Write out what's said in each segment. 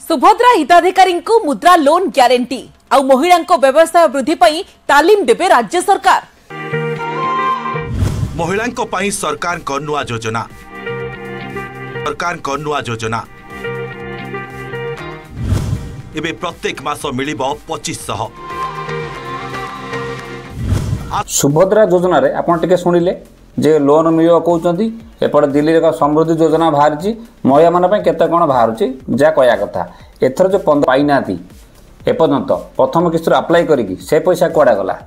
सुभद्रा हिताधिकारी को मुद्रा loan guarantee आ महिला व्यवसाय वृद्धि पर तालीम देवे राज्य सरकार। महिला सरकार को नुआ योजना एबे प्रत्येक मास मिलिबो 2500। सुभद्रा योजना रे आपण टिके सुनिले जे लोन मिलियो कहउचंती एपटे दिल्ली रे समृद्धि योजना बाहरची महिला मन पे केते कोन बाहरची जा कया कथा एथर जो 15 पाइनाती एपर्यंत प्रथम किस्त अप्लाई करी से पैसा कुआडा गला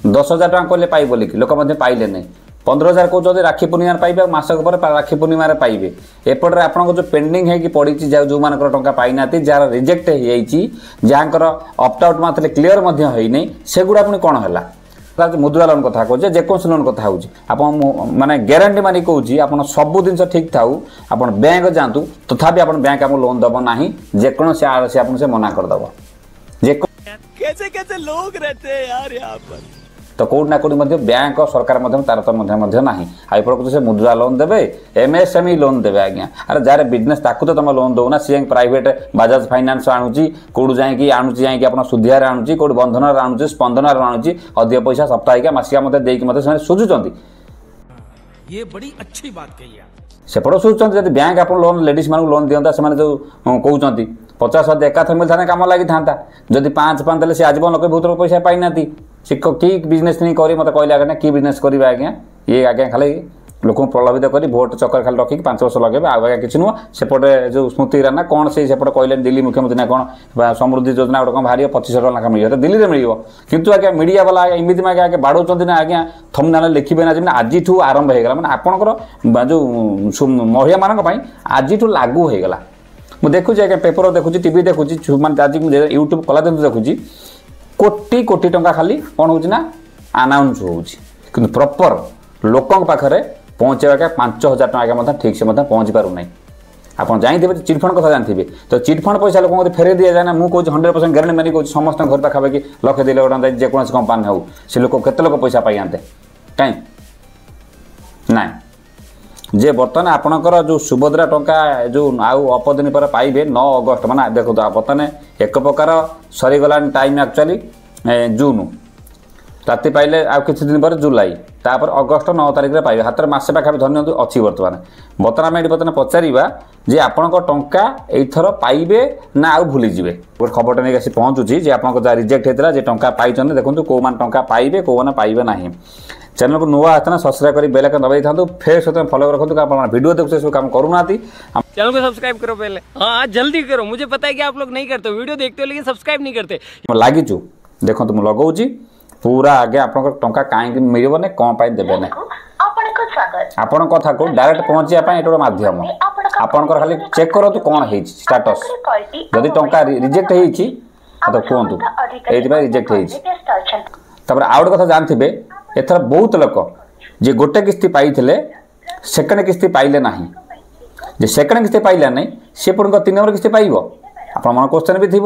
10,000 टका कहले पाई बोली कि लोक मध्ये पाइले नै 15,000 कहउचंती राखी पूर्णिमा पाइबे मासक पर राखी पूर्णिमा रे पाइबे एपटे आपन जो पेंडिंग है कि पड़ीची जो मानकर टंका पाइनाती जार रिजेक्ट हे जाईची जांकर ऑप्ट आउट मात्र क्लियर मध्ये होई नै सेगुडा आपण कोन हला मुद्रा लोन कथा कहूँ जेकोसी लोन कथा हूँ आप माने गारंटी मानी कहूँ आप सब जिन ठीक थाऊ आप बैंक जातु तथापि आप बैंक आपको लोन दब ना जेकोसी से आपको से मना करदब। कैसे कैसे लोग रहते हैं यार यहाँ पर तो कौट ना कौट बैंक और सरकार तारतम्य ना आईपड़ से मुद्रा लोन देवे एमएसएमई लोन देवे आज्ञा अरे जार बिजनेस ताकू तो तुम लोन दौना सी प्राइवेट बजाज फाइनान्स आणुची कौटू जाकि आणुची जाकि आप सुधियार आणुची कौट बंधन आणुची स्पंदन आणुची अधिक पैसा सप्ताहिका मासिका मत देकी सुझुचंती। ये बड़ी अच्छी बात कही है सेपट सुझुचंती जब बैंक आप लोन लेडीज मान लोन दिंता से जो कहते 50,000 एकाथर मिलता कम लगी था जदि 5,500 देले से आजीवन लोक बहुत पैसा पाई ना सी कि बिजनेस नहीं करी मत कहले आगे कि बिजनेस करेंगे आज्ञा ये आज्ञा खाली लोक प्रलोभित कर भोट चक्कर खाली रखिक 5 वर्ष लगे आगे किसी नुह सेपटे जो स्मृति ईरानी कौन से सेपटे कहले दिल्ली मुख्यमंत्री ना कौन समृद्धि योजना गोटे कौन बाहर 2500 टका मिल दिल्ली में मिल किंतु आज्ञा मीडिया वाला इमती आगे बाड़ौं ना आज्ञा थंबनेल लिखिबे ना आज आरंभ होगा मैंने आपंकर जो महिला मान आज लागू होगा मुझे देखुची आगे पेपर देखुची टीवी देखुची मैं आज यूट्यूब कला दिन देखुची कोटी कोटी टंका खाली कौन होना आनाउंस हो प्रॉपर लोकों पाखे पहुँचा 5,000 टका ठीक से पहुँची पारना आप जानते चिटफंड कथा जानते तो चिटफंड पैसा लोक फेरे दि जाए ना मुझे 100% गारंटी मानी कहूँ समस्त घर पाखापाखि लक्षे 2 लाख जेकोसी कंपानी हो से लोक केते लोक पैसा पाई कहीं ना जे बर्तमान आपणकर जो सुभद्रा टंका जो आउ अपदिन पर पाइबे 9 अगस्त माने देखो बर्तमान एक प्रकार सरीगला टाइम एक्चुअली जून राति पाइले आ किसी दिन पर जुलाई तापर अगस्त 9 तारिख में पाइबे हाथ मसे पाखा धन्य अच्छी बर्तमान बर्तमान आम बर्तमान पचारा जे आपण टंका एथर पाइबे ना आउ भूली जिवे गोटे खबर नहीं आसी पहुँचुची जे आपन जहाँ रिजेक्ट होता जे टंका पाई देखो कौ मान टंका पाइबे कौ मैंने पाइबे ना चैनल को नुआ आतना सब्सक्राइब कर बेल आइकन दबाई था फिर से फॉलो रखो आप वीडियो देखते सब काम करूना चैनल को सब्सक्राइब करो पहले हाँ जल्दी करो मुझे पता है कि आप लोग नहीं करते वीडियो देखते हो लेकिन सब्सक्राइब नहीं करते लगिचु देखो तुम लगौची पूरा आगे आप टंका कहीं मिलने ना कौन पाई देवे ना आपण कथा को डायरेक्ट पहुँचापी ये मध्यम आपंकर खाली चेक करो कौन है स्टाटस जदि टंका रिजेक्ट होती तो कहतु ये रिजेक्ट होता आउ गोटे कथा जानते एथर बहुत लोक जे गोटे किस्ती पाई सेकेंड किस्ती पाइले ना जे सेकेंड किस्ती पाइला नहीं सी पुणी 3 नंबर किस्ती पाइब आप मन क्वेश्चन भी थी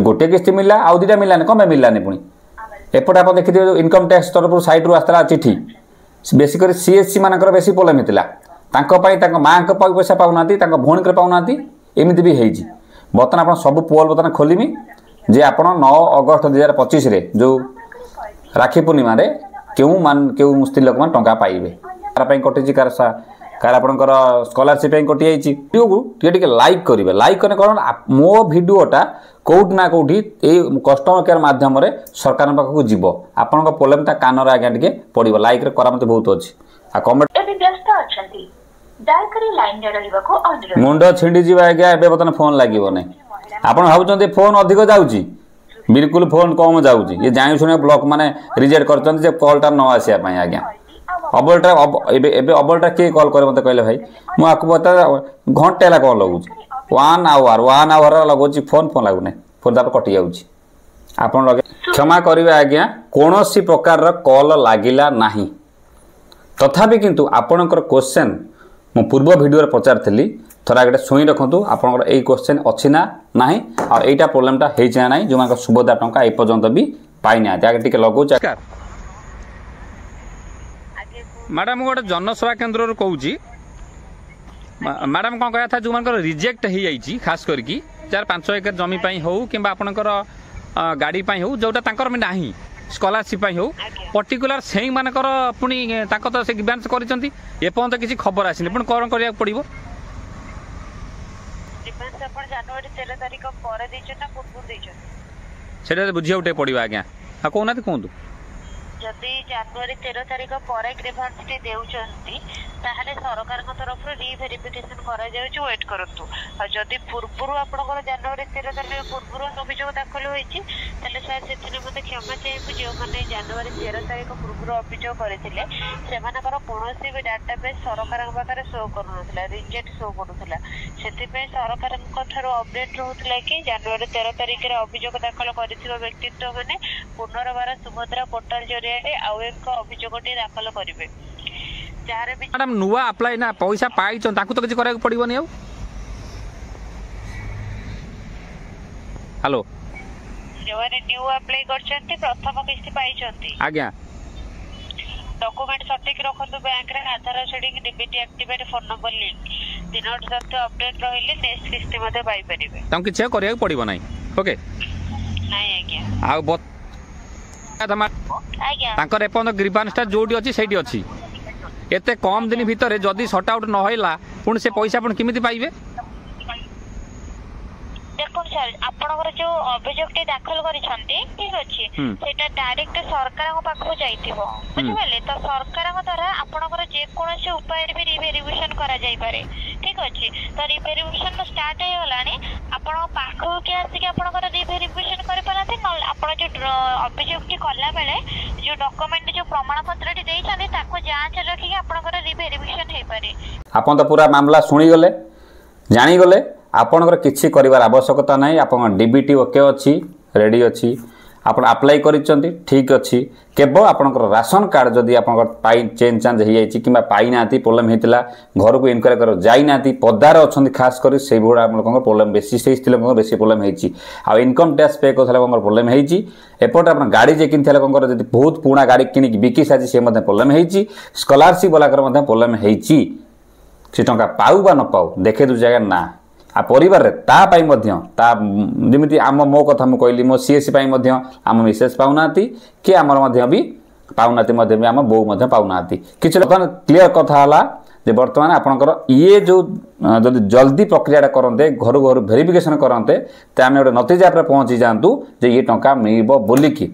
गोटे किस्ती मिलला आउ 2टा मिललानी कम मिललानी पुणी एपटे आप देखिए इनकम टैक्स तरफ साइड रू आसला चिठी बेसिक सीएससी मानकर बेसी प्रोब्लेम होता माँ पैसा पाऊना भौणी पाऊना एमती भी होती बर्तमान आप सब पोल बर्तमान खोलमी जे आप 9 अगस्त 2025 जो राखी पूर्णिमा क्यों स्त्री लोक मैंने टंका पाइबे कार कटी कार आपंकर स्कॉलरशिप कटि जाइए वीडियो टे लाइक करेंगे लाइक करें कौन मो वीडियोटा कौट ना कौटी कस्टमर केयर माध्यम सरकार पाखक जीव आपण प्रोब्लेमटा कान आज्ञा टे पड़ो लाइक रे करा मत बहुत अच्छी आ कमेंट मुंड छिंडी जी आज्ञा एवं बर्तमान फोन लगे ना आप भावुं फोन अधिक जाऊँगी बिल्कुल फोन कम जाऊँगी ये जान शुणे ब्लॉक माने रिजेक्ट कर कॉलटा न आसापी आज्ञा अबलटा अबलटा किए कॉल करे मत कहले भाई मुझे बता घंटे है कौन लगुच 1 आवर लगुच फोन लगुना फोन तापर कटि जाऊँगी आप लगे क्षमा करेंगे आज्ञा कौन सी प्रकार कॉल लगिला नहीं तथापि किंतु आपणकर क्वेश्चन मु पूर्व वीडियो पचारि थोड़ा आगे शुणी रखु आपंकर यही क्वेश्चन अच्छी ना ना और यहीटा प्रोब्लेमटा होना ना जो सुभद्रा टंका ए पर्यंत भी पाई ना आगे टे लगो मैडम गोटे जनसेवा केन्द्र कहूँ मैडम कौन कहा था जो मान रिजेक्ट हो जाइए खास करके हजार 500 एकर जमी पाई हो कि आपणकर गाड़ी पाई हो जोटा तांकर में नाही स्कॉलरशिप पाई हो पर्टिकुलर सेही मानकर पुनी ताको तो से ग्रांट करिसंती ए पर्यंत किसी खबर आसिनी पण कोन करिया पड़िबो डिफेंस अपन जनवरी 13 तारिख पर दैछ ना पूर्व दैछ सेटा बुझिया उठे पड़िबा आज्ञा आ कोनाती कोंतु जदि जनवरी 13 तारिख पर ग्रीवेंस टी देउचंती ताहले सरकार को तरफ रीवेरिफिकेशन करा जाउची वेट करतु आ जदि पूर्व आपनकर जनवरी 13 तारिख पूर्व अभियोग दाखल होईची ताले सर सेथिने मते क्षमा चाहेबु जे माने जनवरी 13 तारिख पूर्व अभियोग करथिले सेमानकर कोनोसी भी डाटाबेस सरकार पाखरे शो करनथला रिजेक्ट शो करथला सेति पे सरकार को थारो अपडेट रहउतला कि जनवरी 13 तारिख रे अभियोग दाखल करथिबा व्यक्तित्व माने पुनर्बार सुभद्रा पोर्टल जरिए आउ एक अभियोगटी दाखल करिवे जारे भी मैडम नुआ अप्लाई ना पैसा पाई तो ताकू तो किछ करे पड़िबोनी आ हेलो जेवाने न्यू अप्लाई करछंती प्रथम किस्ती पाइछंती आज्ञा डॉक्यूमेंट सटिक रखंतु बैंक रे Aadhaar seeding DBT activate phone number link दिनोट सत्य अपडेट रहिले नेक्स्ट किस्ती मध्ये पाई परिबे तां किछ करे पड़िबो नाही ओके नाही आज्ञा आ आज्ञा तांकर एपन ग्रीवांसटा जोडी अछि सेठी अछि एते कम दिन भितर जदी सॉर्ट आउट न होइला पुन से पैसा पुन किमिति पाइबे देखो सर आपनकर जो अभियोगटी दाखल करिसंती ठीक अछि सेटा डायरेक्ट सरकार को पाखो जाइतिबो बुझिबेले तो सरकार को द्वारा आपनकर जे कोनोसी उपाय रे रिवेरिफिकेशन करा जाई पारे ठीक अछि तो रिवेरिफिकेशन स्टार्ट हे होलानी आपन पाखो के आसी के आपनकर रिवेरिफिकेशन करि पाराते न आपन जो अभियोगटी कला बेले जो डॉक्यूमेंट जो प्रमाण पत्रटी देइ छने ताको जांच रखि के आपनकर रिवेरिफिकेशन हे पारे आपन तो पूरा मामला सुनी गले जानी गले आपनकर किछि करिवार आवश्यकता नाही आपन डीबीटी ओके अछि रेडी अछि आपन अप्लाई करिसंती ठीक अछि केबो आपनकर राशन कार्ड जदी आपनकर पाई चेंज चांज हे जाइछि किबा पाई नाती प्रॉब्लम हेतिला घर को इनक्वायरी कर जाई नाती पदार अछंती खास करी से बोडा आपनकर प्रॉब्लम बेसी से स्थिल को बेसी प्रॉब्लम हेछि आ इनकम टैक्स पे कोथला को प्रॉब्लम हेछि एपोट आपन गाड़ी जे किनथला को जदी बहुत पुराना गाड़ी किनि बिकी साजी से मध्ये प्रॉब्लम हेछि स्कॉलरशिप वाला कर मध्ये प्रॉब्लम हेछि से टंका पाउ बा न पाउ देखे दु जगह ना आ परिवार रे ता पाई मध्य ता जेमिति आम मो कथा मु कहली मो सीएससी पाई मध्य आम मिसेस पाउनाती कि आमर मध्य भी पाउनाती मध्य भी आम बो मध्य पाउनाती किछ लोकन क्लियर कथा हला जे वर्तमान आपनकर ये जो जदी जल्दी प्रक्रियाटा करनते घर घर वेरिफिकेशन करनते ते आमे ओटे नतीजा पर पहुंची जानतु जे ये टंका मिलबो बोली की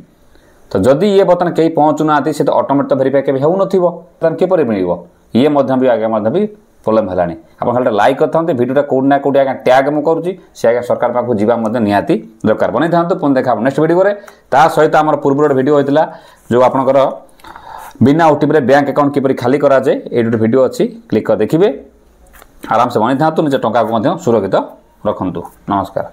तो जदी ये बतन केही पहुंचु नाती से तो ऑटोमेटिक तो वेरीफाई के हेउ नथिबो तन के परे मिलबो ये मध्य भी आगे मध्य भी प्रॉब्लम हेलानी आपन खाली लाइक करथांते वीडियोटा कोड ना कोड आगे टैग मु करूची से आगे सरकार पाखु जीवा मध्य निहाती दरकार बनै थांतो पुन देखा नेक्स्ट वीडियो रे ता सहित हमर पूर्व वीडियो होइतला जो आपनकर बिना ओटीपी रे बैंक अकाउंट किपरि खाली करा जाय एडुट वीडियो अछि क्लिक कर देखिबे आराम से बनै थांतो निज टंका को मध्य सुरक्षित रखंतु नमस्कार।